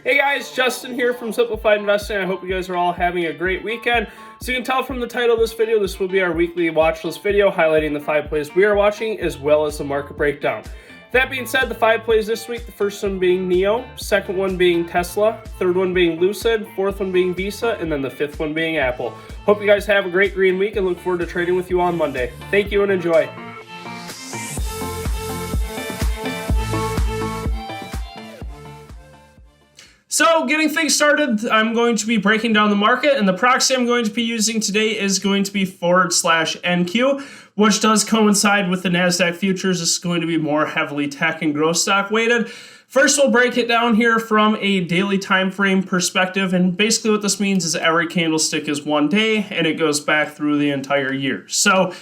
Hey guys, Justin here from Simplified Investing. I hope you guys are all having a great weekend. So you can tell from the title of this video, this will be our weekly watch list video highlighting the 5 plays we are watching as well as the market breakdown. That being said, the 5 plays this week, the first one being NIO, second one being Tesla, third one being Lucid, fourth one being Visa, and then the fifth one being Apple. Hope you guys have a great green week and look forward to trading with you on Monday. Thank you and enjoy. So getting things started, I'm going to be breaking down the market, and the proxy I'm going to be using today is going to be /NQ, which does coincide with the NASDAQ futures. This is going to be more heavily tech and growth stock weighted. First, we'll break it down here from a daily time frame perspective, and basically what this means is every candlestick is 1 day, and it goes back through the entire year. So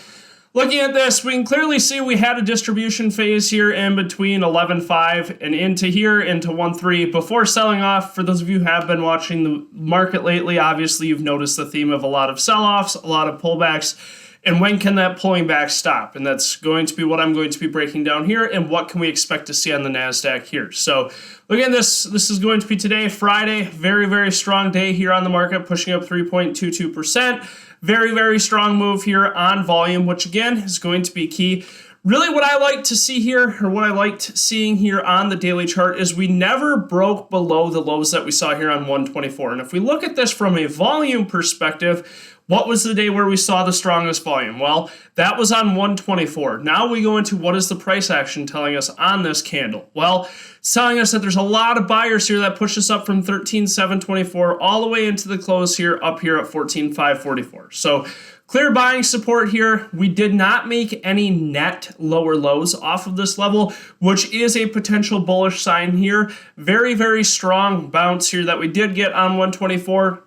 looking at this, we can clearly see we had a distribution phase here in between 11.5 and into here, into 1.3, before selling off. For those of you who have been watching the market lately, obviously you've noticed the theme of a lot of sell-offs, a lot of pullbacks, and when can that pulling back stop? And that's going to be what I'm going to be breaking down here, and what can we expect to see on the NASDAQ here. So look at this. This is going to be today, Friday. Very, very strong day here on the market, pushing up 3.22%. Very, very strong move here on volume, which again is going to be key. Really what I like to see here, or what I liked seeing here on the daily chart, is we never broke below the lows that we saw here on 124. And if we look at this from a volume perspective, what was the day where we saw the strongest volume? Well, that was on 124. Now we go into what is the price action telling us on this candle? Well, it's telling us that there's a lot of buyers here that push us up from 13,724 all the way into the close here, up here at 14,544. So clear buying support here. We did not make any net lower lows off of this level, which is a potential bullish sign here. Very, very strong bounce here that we did get on 124.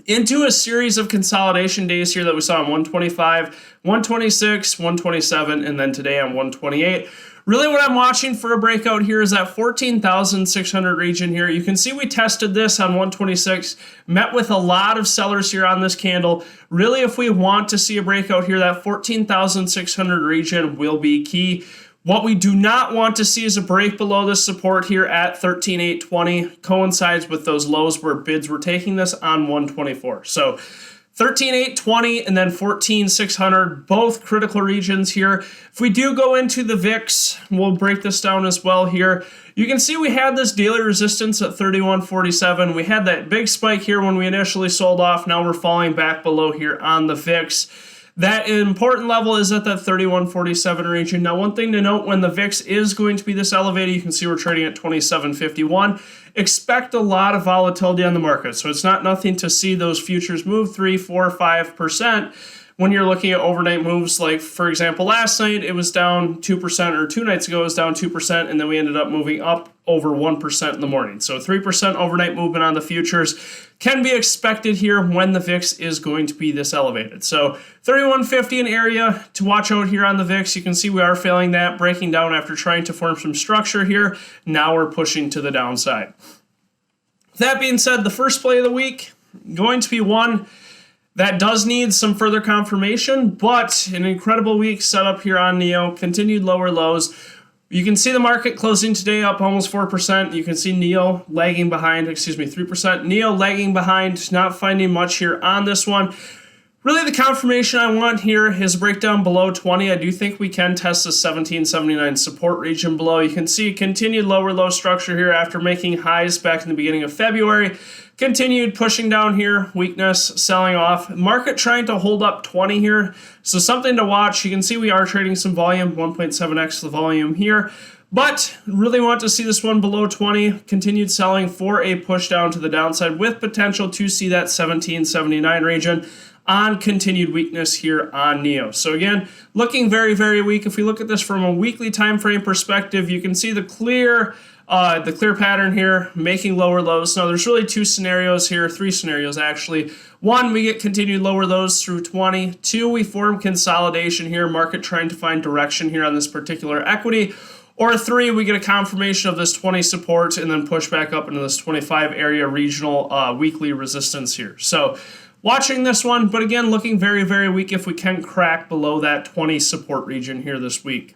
Into a series of consolidation days here that we saw on 125, 126, 127, and then today on 128. Really what I'm watching for a breakout here is that 14,600 region here. You can see we tested this on 126, met with a lot of sellers here on this candle. Really, if we want to see a breakout here, that 14,600 region will be key. What we do not want to see is a break below this support here at 13,820. Coincides with those lows where bids were taking this on 124. So 13,820 and then 14,600, both critical regions here. If we do go into the VIX, we'll break this down as well here. You can see we had this daily resistance at 31.47. We had that big spike here when we initially sold off. Now we're falling back below here on the VIX. That important level is at that 31.47 region. Now, one thing to note, when the VIX is going to be this elevated, you can see we're trading at 27.51. Expect a lot of volatility on the market. So it's not nothing to see those futures move 3, 4, 5%. When you're looking at overnight moves, like for example, last night it was down 2%, or 2 nights ago it was down 2%, and then we ended up moving up over 1% in the morning. So 3% overnight movement on the futures can be expected here when the VIX is going to be this elevated. So 31.50 an area to watch out here on the VIX. You can see we are failing that, breaking down after trying to form some structure here. Now we're pushing to the downside. That being said, the first play of the week, going to be one that does need some further confirmation, but an incredible week set up here on NIO, continued lower lows. You can see the market closing today up almost 4%. You can see NIO lagging behind, 3%. NIO lagging behind, not finding much here on this one. Really the confirmation I want here is a breakdown below 20. I do think we can test the 1779 support region below. You can see continued lower low structure here after making highs back in the beginning of February. Continued pushing down here, weakness, selling off. Market trying to hold up 20 here, so something to watch. You can see we are trading some volume, 1.7x the volume here, but really want to see this one below 20. Continued selling for a push down to the downside with potential to see that 1779 region on continued weakness here on NIO. So again, looking very, very weak. If we look at this from a weekly time frame perspective, you can see the clear pattern here, making lower lows. Now there's really 2 scenarios here, 3 scenarios actually. 1, we get continued lower lows through 20. 2, we form consolidation here, market trying to find direction here on this particular equity. Or 3, we get a confirmation of this 20 support and then push back up into this 25 area regional weekly resistance here. So watching this one, but again, looking very, very weak if we can crack below that 20 support region here this week.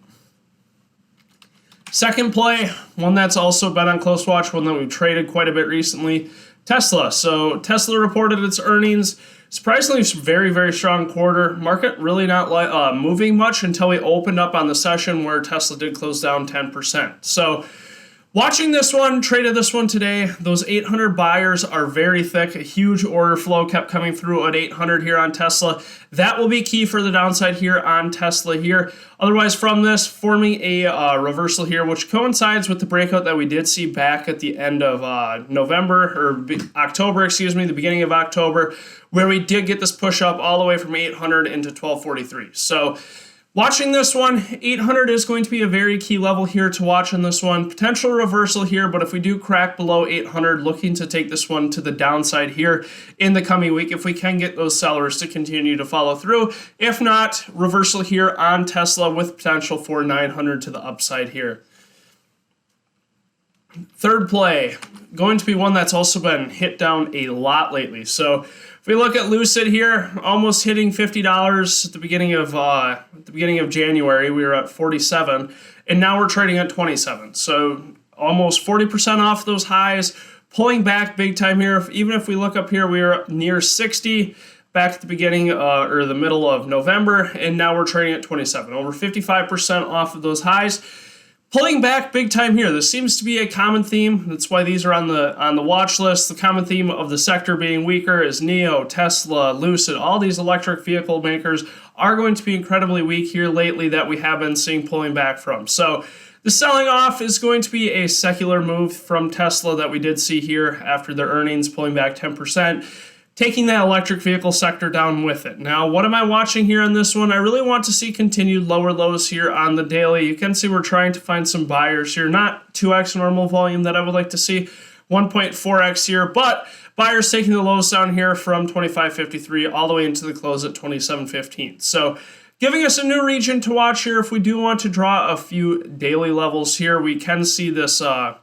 Second play, one that's also been on close watch, one that we've traded quite a bit recently, Tesla. So Tesla reported its earnings. Surprisingly, very, very strong quarter. Market really not moving much until we opened up on the session where Tesla did close down 10%. So watching this one, traded this one today. Those 800 buyers are very thick. A huge order flow kept coming through at 800 here on Tesla. That will be key for the downside here on Tesla here. Otherwise, from this, forming a reversal here, which coincides with the breakout that we did see back at the end of October, the beginning of October, where we did get this push up all the way from 800 into 1243. So watching this one, 800 is going to be a very key level here to watch on this one. Potential reversal here, but if we do crack below 800, looking to take this one to the downside here in the coming week if we can get those sellers to continue to follow through. If not, reversal here on Tesla with potential for 900 to the upside here. Third play, going to be one that's also been hit down a lot lately. So if we look at Lucid here, almost hitting $50 at the beginning of January, we were at 47, and now we're trading at 27. So almost 40% off those highs, pulling back big time here. Even if we look up here, we were near 60 back at the beginning or the middle of November, and now we're trading at 27, over 55% off of those highs. Pulling back big time here. This seems to be a common theme. That's why these are on the watch list. The common theme of the sector being weaker is NIO, Tesla, Lucid. All these electric vehicle makers are going to be incredibly weak here lately that we have been seeing pulling back from. So the selling off is going to be a secular move from Tesla that we did see here after their earnings, pulling back 10%. Taking that electric vehicle sector down with it. Now, what am I watching here on this one? I really want to see continued lower lows here on the daily. You can see we're trying to find some buyers here. Not 2x normal volume that I would like to see, 1.4x here, but buyers taking the lows down here from 25.53 all the way into the close at 27.15. So giving us a new region to watch here. If we do want to draw a few daily levels here, we can see this common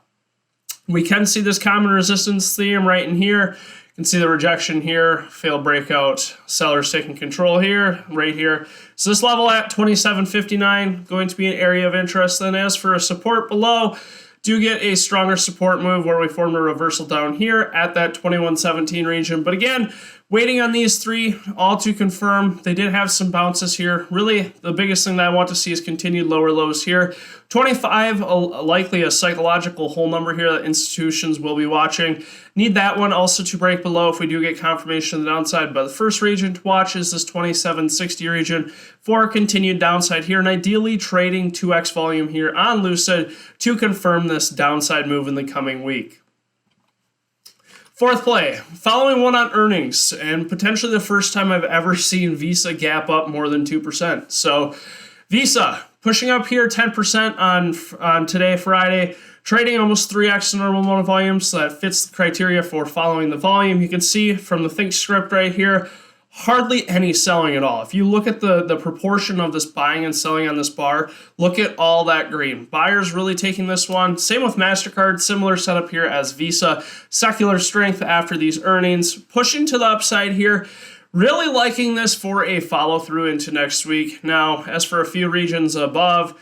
resistance theme right in here. You can see the rejection here, failed breakout, sellers taking control here, right here. So this level at 27.59, going to be an area of interest. Then as for a support below, do get a stronger support move where we form a reversal down here at that 21.17 region. But again, waiting on these three all to confirm. They did have some bounces here. Really, the biggest thing that I want to see is continued lower lows here. 25, likely a psychological whole number here that institutions will be watching. Need that one also to break below if we do get confirmation of the downside. But the first region to watch is this 27.60 region for continued downside here. And ideally trading 2x volume here on Lucid to confirm this downside move in the coming week. Fourth play, following one on earnings, and potentially the first time I've ever seen Visa gap up more than 2%. So Visa pushing up here 10% on today, Friday, trading almost 3x the normal amount of volume, so that fits the criteria for following the volume. You can see from the Think script right here, hardly any selling at all. If you look at the proportion of this buying and selling on this bar, look at all that green. Buyers really taking this one. Same with MasterCard, similar setup here as Visa. Secular strength after these earnings. Pushing to the upside here. Really liking this for a follow through into next week. Now, as for a few regions above,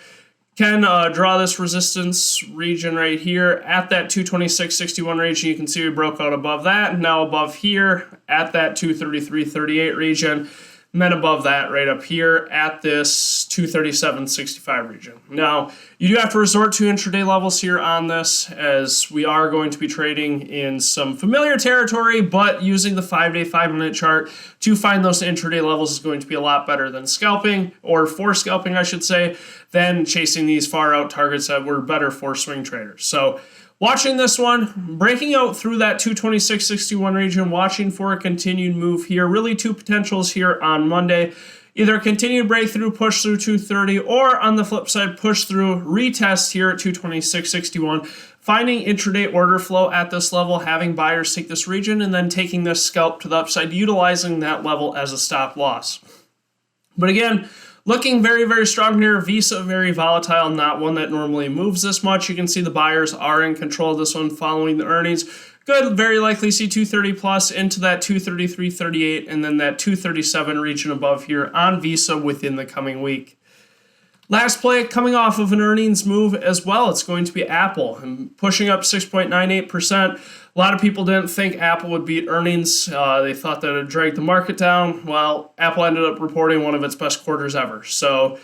can draw this resistance region right here at that 226.61 region. You can see we broke out above that. Now above here at that 233.38 region. And then above that right up here at this 237.65 region. Now, you do have to resort to intraday levels here on this, as we are going to be trading in some familiar territory, but using the 5-day, 5-minute chart to find those intraday levels is going to be a lot better than scalping, or for scalping, I should say, than chasing these far out targets that were better for swing traders. So watching this one, breaking out through that 226.61 region, watching for a continued move here. Really two potentials here on Monday. Either a continued breakthrough, push through 230, or on the flip side, push through, retest here at 226.61. Finding intraday order flow at this level, having buyers take this region, and then taking this scalp to the upside, utilizing that level as a stop loss. But again, looking very, very strong here. Visa, very volatile, not one that normally moves this much. You can see the buyers are in control of this one following the earnings. Could very likely see 230 plus into that 233.38 and then that 237 region above here on Visa within the coming week. Last play coming off of an earnings move as well. It's going to be Apple and pushing up 6.98%. A lot of people didn't think Apple would beat earnings. They thought that it would drag the market down. Well, Apple ended up reporting one of its best quarters ever. So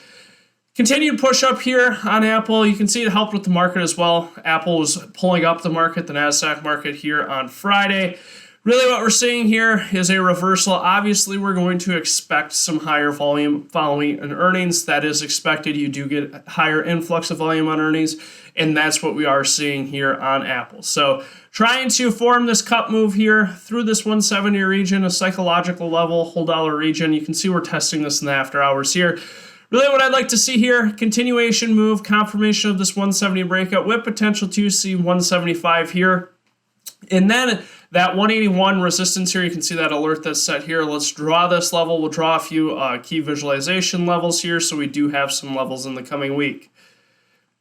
continued push up here on Apple. You can see it helped with the market as well. Apple was pulling up the market, the NASDAQ market here on Friday. Really what we're seeing here is a reversal. Obviously, we're going to expect some higher volume following an earnings. That is expected. You do get higher influx of volume on earnings, and that's what we are seeing here on Apple. So trying to form this cup move here through this 170 region, a psychological level, whole dollar region. You can see we're testing this in the after hours here. Really what I'd like to see here, continuation move, confirmation of this 170 breakout with potential to see 175 here. And then that 181 resistance here, you can see that alert that's set here. Let's draw this level. We'll draw a few key visualization levels here, so we do have some levels in the coming week.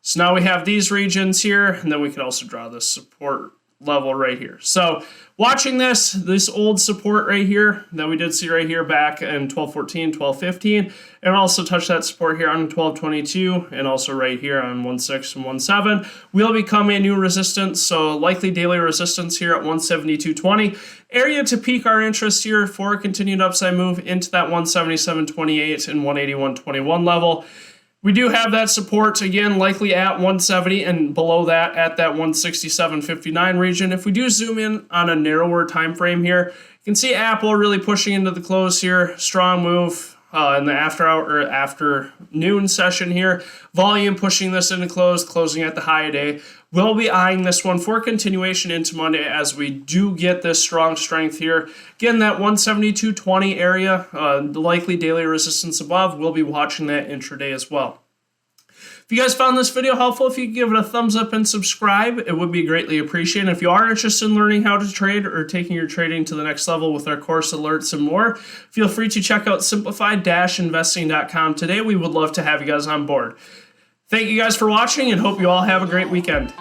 So now we have these regions here, and then we can also draw this support level right here. So watching this old support right here that we did see right here back in 1214, 1215, and also touch that support here on 1222 and also right here on 16 and 17 will become a new resistance. So likely daily resistance here at 172.20. Area to pique our interest here for a continued upside move into that 177.28 and 181.21 level. We do have that support, again, likely at 170 and below that at that 167.59 region. If we do zoom in on a narrower time frame here, you can see Apple really pushing into the close here. Strong move in the afternoon session here. Volume pushing this into close, closing at the high of day. We'll be eyeing this one for continuation into Monday as we do get this strong strength here. Again, that 172.20 area, the likely daily resistance above, we'll be watching that intraday as well. If you guys found this video helpful, if you could give it a thumbs up and subscribe, it would be greatly appreciated. If you are interested in learning how to trade or taking your trading to the next level with our course, alerts, and more, feel free to check out SimplifiedInvesting.com today. We would love to have you guys on board. Thank you guys for watching and hope you all have a great weekend.